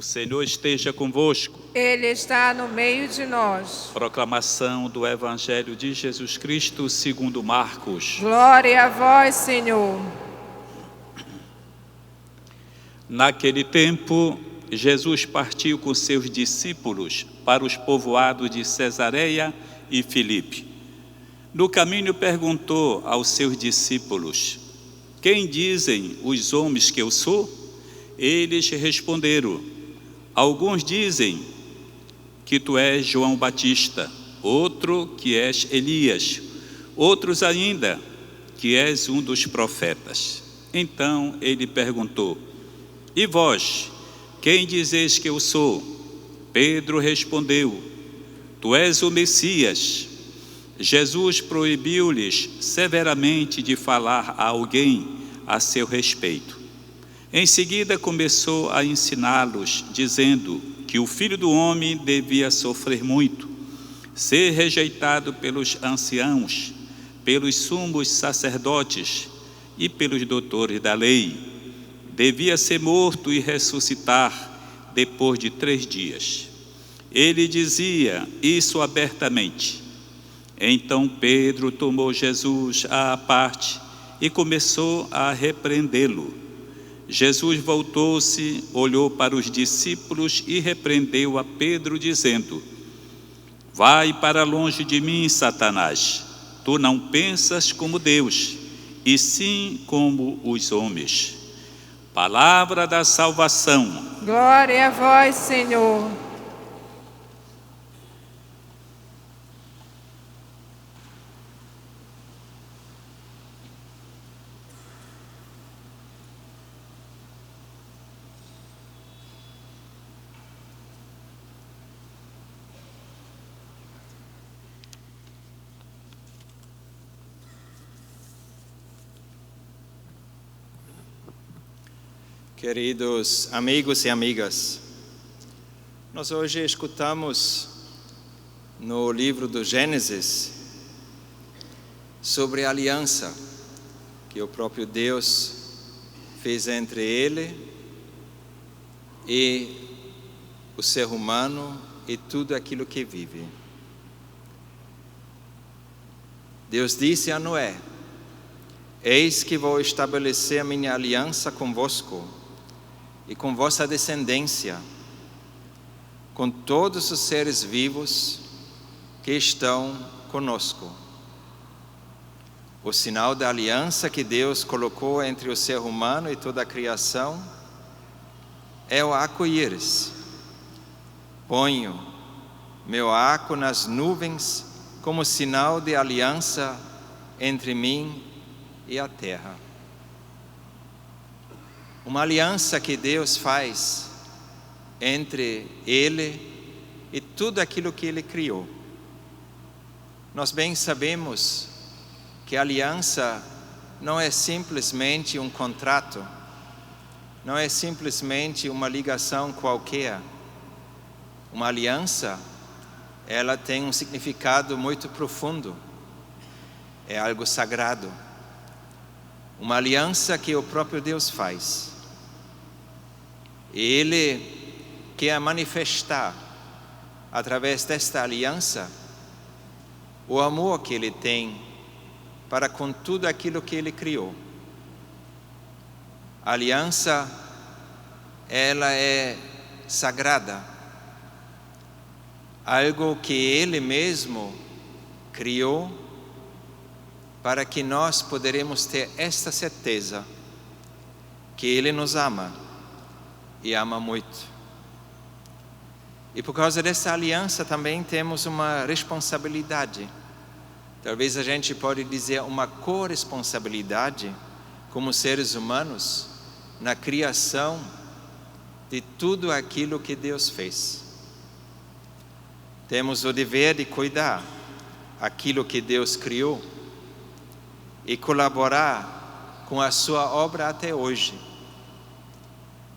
O Senhor esteja convosco. Ele está no meio de nós. Proclamação do Evangelho de Jesus Cristo segundo Marcos. Glória a vós, Senhor. Naquele tempo, Jesus partiu com seus discípulos para os povoados de Cesareia e Filipe. No caminho perguntou aos seus discípulos: quem dizem os homens que eu sou? Eles responderam: alguns dizem que tu és João Batista, outro que és Elias, outros ainda que és um dos profetas. Então ele perguntou: e vós, quem dizeis que eu sou? Pedro respondeu: tu és o Messias. Jesus proibiu-lhes severamente de falar a alguém a seu respeito. Em seguida começou a ensiná-los, dizendo que o Filho do Homem devia sofrer muito, ser rejeitado pelos anciãos, pelos sumos sacerdotes e pelos doutores da lei. Devia ser morto e ressuscitar depois de 3 dias. Ele dizia isso abertamente. Então Pedro tomou Jesus à parte e começou a repreendê-lo. Jesus voltou-se, olhou para os discípulos e repreendeu a Pedro, dizendo: vai para longe de mim, Satanás. Tu não pensas como Deus, e sim como os homens. Palavra da salvação. Glória a vós, Senhor. Queridos amigos e amigas, nós hoje escutamos no livro do Gênesis sobre a aliança que o próprio Deus fez entre Ele e o ser humano e tudo aquilo que vive. Deus disse a Noé: eis que vou estabelecer a minha aliança convosco e com vossa descendência, com todos os seres vivos que estão conosco. O sinal da aliança que Deus colocou entre o ser humano e toda a criação é o arco-íris. Ponho meu arco nas nuvens como sinal de aliança entre mim e a terra. Uma aliança que Deus faz entre Ele e tudo aquilo que Ele criou. Nós bem sabemos que a aliança não é simplesmente um contrato, não é simplesmente uma ligação qualquer. Uma aliança, ela tem um significado muito profundo, é algo sagrado. Uma aliança que o próprio Deus faz. Ele quer manifestar, através desta aliança, o amor que Ele tem para com tudo aquilo que Ele criou. A aliança, ela é sagrada. Algo que Ele mesmo criou para que nós poderemos ter esta certeza que Ele nos ama e ama muito. E por causa dessa aliança também temos uma responsabilidade. Talvez a gente pode dizer uma corresponsabilidade como seres humanos na criação de tudo aquilo que Deus fez. Temos o dever de cuidar aquilo que Deus criou e colaborar com a sua obra até hoje.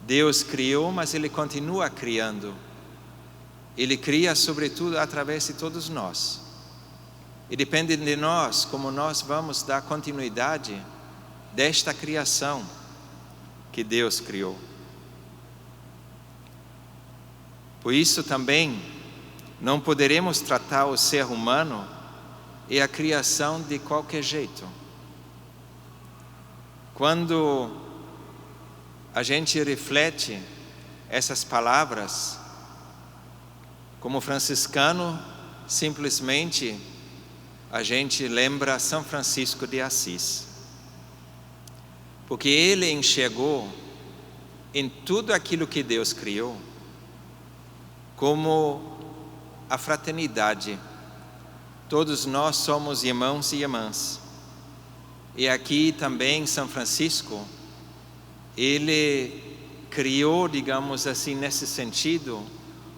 Deus criou, mas Ele continua criando. Ele cria sobretudo através de todos nós. E depende de nós como nós vamos dar continuidade desta criação que Deus criou. Por isso também não poderemos tratar o ser humano e a criação de qualquer jeito. Quando a gente reflete essas palavras, como franciscano, simplesmente a gente lembra São Francisco de Assis. Porque ele enxergou em tudo aquilo que Deus criou como a fraternidade. Todos nós somos irmãos e irmãs. E aqui também São Francisco, ele criou, digamos assim, nesse sentido,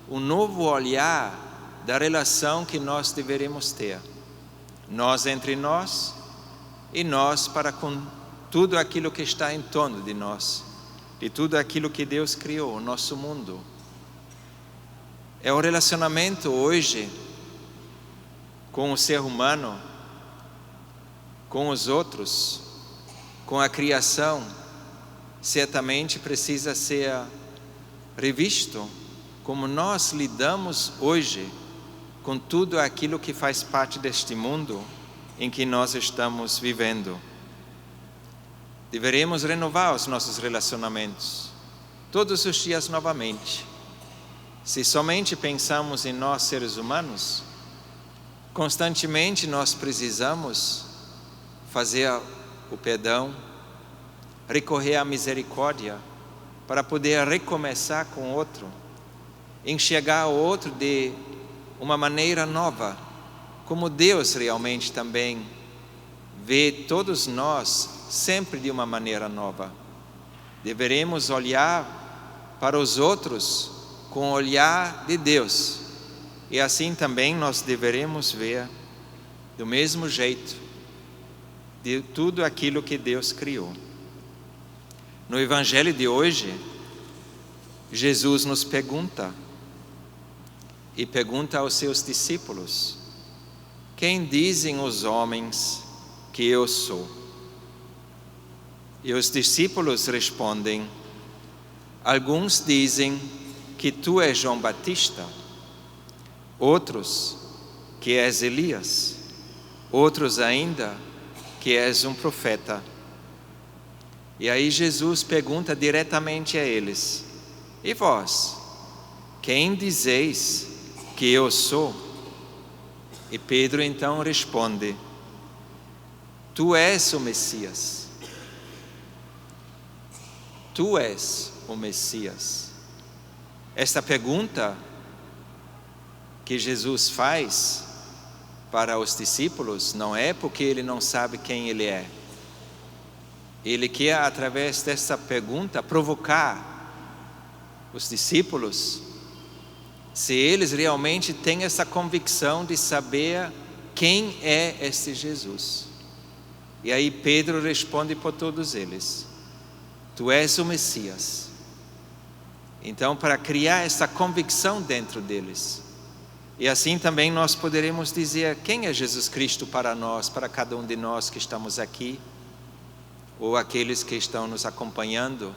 um novo olhar da relação que nós deveríamos ter. Nós entre nós e nós para com tudo aquilo que está em torno de nós, de tudo aquilo que Deus criou, o nosso mundo. É o relacionamento hoje com o ser humano, com os outros, com a criação, certamente precisa ser revisto como nós lidamos hoje com tudo aquilo que faz parte deste mundo em que nós estamos vivendo. Deveremos renovar os nossos relacionamentos todos os dias novamente. Se somente pensamos em nós seres humanos, constantemente nós precisamos fazer o perdão, recorrer à misericórdia para poder recomeçar com o outro, enxergar o outro de uma maneira nova, como Deus realmente também vê todos nós sempre de uma maneira nova. Deveremos olhar para os outros com o olhar de Deus, e assim também nós deveremos ver do mesmo jeito de tudo aquilo que Deus criou. No Evangelho de hoje, Jesus nos pergunta, e pergunta aos seus discípulos: quem dizem os homens que eu sou? E os discípulos respondem: alguns dizem que tu és João Batista, outros que és Elias, outros ainda que és um profeta. E aí Jesus pergunta diretamente a eles: e vós, quem dizeis que eu sou? E Pedro então responde: tu és o Messias. Tu és o Messias. Esta pergunta que Jesus faz para os discípulos não é porque ele não sabe quem ele é. Ele quer, através dessa pergunta, provocar os discípulos, se eles realmente têm essa convicção de saber quem é este Jesus. E aí Pedro responde por todos eles: tu és o Messias. Então, para criar essa convicção dentro deles, e assim também nós poderemos dizer quem é Jesus Cristo para nós, para cada um de nós que estamos aqui, ou aqueles que estão nos acompanhando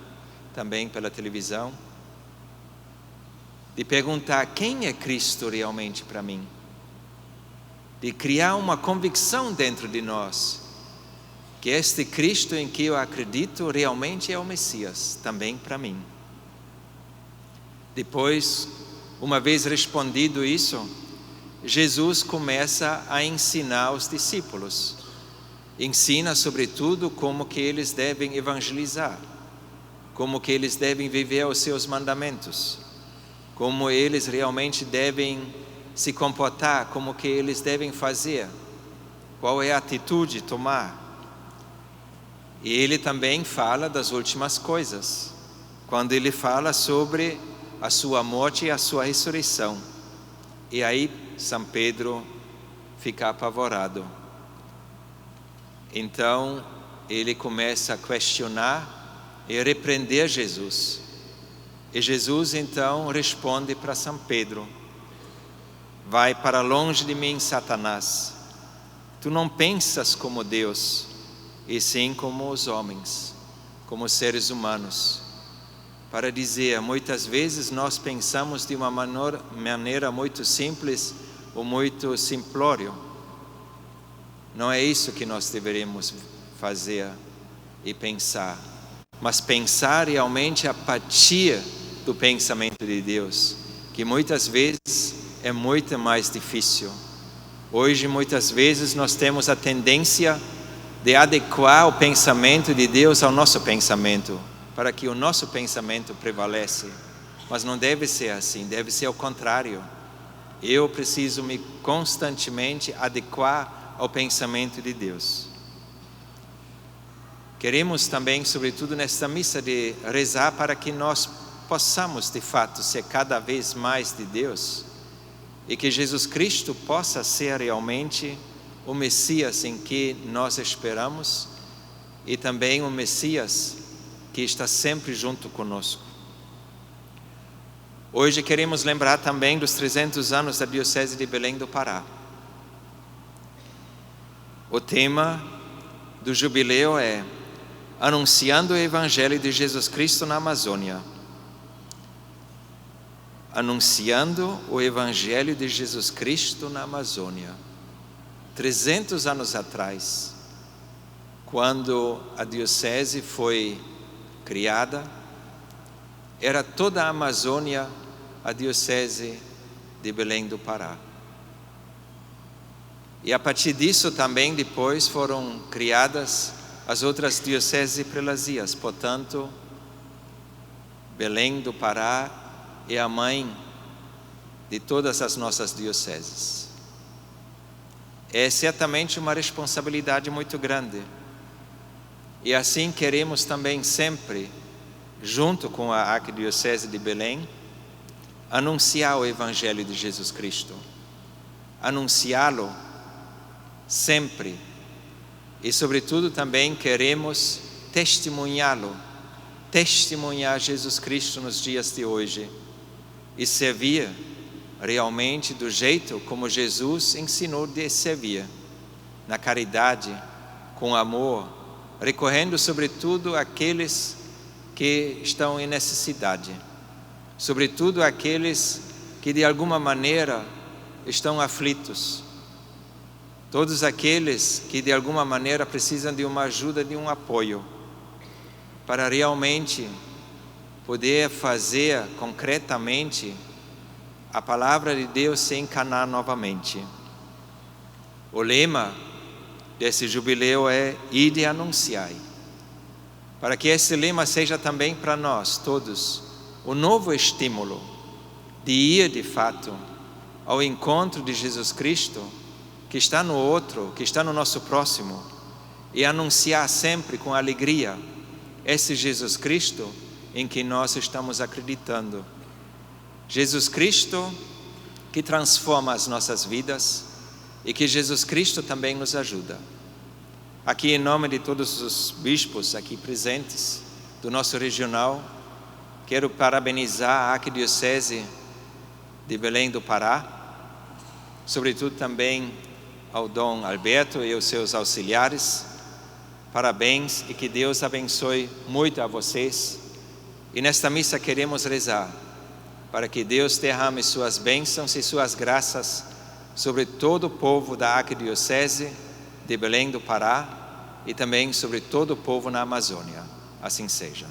também pela televisão, de perguntar quem é Cristo realmente para mim, de criar uma convicção dentro de nós, que este Cristo em que eu acredito realmente é o Messias, também para mim. Depois, uma vez respondido isso, Jesus começa a ensinar os discípulos. Ensina sobretudo como que eles devem evangelizar, como que eles devem viver os seus mandamentos, como eles realmente devem se comportar, como que eles devem fazer, qual é a atitude tomar. E ele também fala das últimas coisas, quando ele fala sobre a sua morte e a sua ressurreição. E aí São Pedro fica apavorado. Então ele começa a questionar e repreender Jesus. E Jesus então responde para São Pedro: vai para longe de mim, Satanás. Tu não pensas como Deus, e sim como os homens, como os seres humanos. para dizer, muitas vezes nós pensamos de uma maneira muito simples ou muito simplório. Não é isso que nós deveríamos fazer e pensar, mas pensar realmente a partir do pensamento de Deus, que muitas vezes é muito mais difícil. Hoje, muitas vezes, nós temos a tendência de adequar o pensamento de Deus ao nosso pensamento, para que o nosso pensamento prevaleça. Mas não deve ser assim, deve ser o contrário. Eu preciso me constantemente adequar ao pensamento de Deus. Queremos também, sobretudo nesta missa, de rezar para que nós possamos, de fato, ser cada vez mais de Deus e que Jesus Cristo possa ser realmente o Messias em que nós esperamos e também o Messias que está sempre junto conosco. Hoje queremos lembrar também dos 300 anos da Diocese de Belém do Pará. O tema do jubileu é Anunciando o Evangelho de Jesus Cristo na Amazônia. Anunciando o Evangelho de Jesus Cristo na Amazônia. 300 anos atrás, quando a Diocese foi criada, era toda a Amazônia a Diocese de Belém do Pará. E a partir disso também depois foram criadas as outras dioceses e prelazias. Portanto, Belém do Pará é a mãe de todas as nossas dioceses. É certamente uma responsabilidade muito grande. E assim queremos também sempre, junto com a Arquidiocese de Belém, anunciar o Evangelho de Jesus Cristo. Anunciá-lo sempre. E sobretudo também queremos testemunhá-lo, testemunhar Jesus Cristo nos dias de hoje e servir realmente do jeito como Jesus ensinou de servir, na caridade, com amor, recorrendo sobretudo àqueles que estão em necessidade, sobretudo àqueles que de alguma maneira estão aflitos, todos aqueles que de alguma maneira precisam de uma ajuda, de um apoio, para realmente poder fazer concretamente a palavra de Deus se encarnar novamente. O lema desse jubileu é Ide e anunciai. Para que esse lema seja também para nós todos o novo estímulo de ir de fato ao encontro de Jesus Cristo, que está no outro, que está no nosso próximo, e anunciar sempre com alegria esse Jesus Cristo em que nós estamos acreditando. Jesus Cristo que transforma as nossas vidas e que Jesus Cristo também nos ajuda. Aqui, em nome de todos os bispos aqui presentes do nosso regional, quero parabenizar a Arquidiocese de Belém do Pará, sobretudo também ao Dom Alberto e aos seus auxiliares. Parabéns e que Deus abençoe muito a vocês. E nesta missa queremos rezar para que Deus derrame suas bênçãos e suas graças sobre todo o povo da Arquidiocese de Belém do Pará e também sobre todo o povo na Amazônia. Assim seja.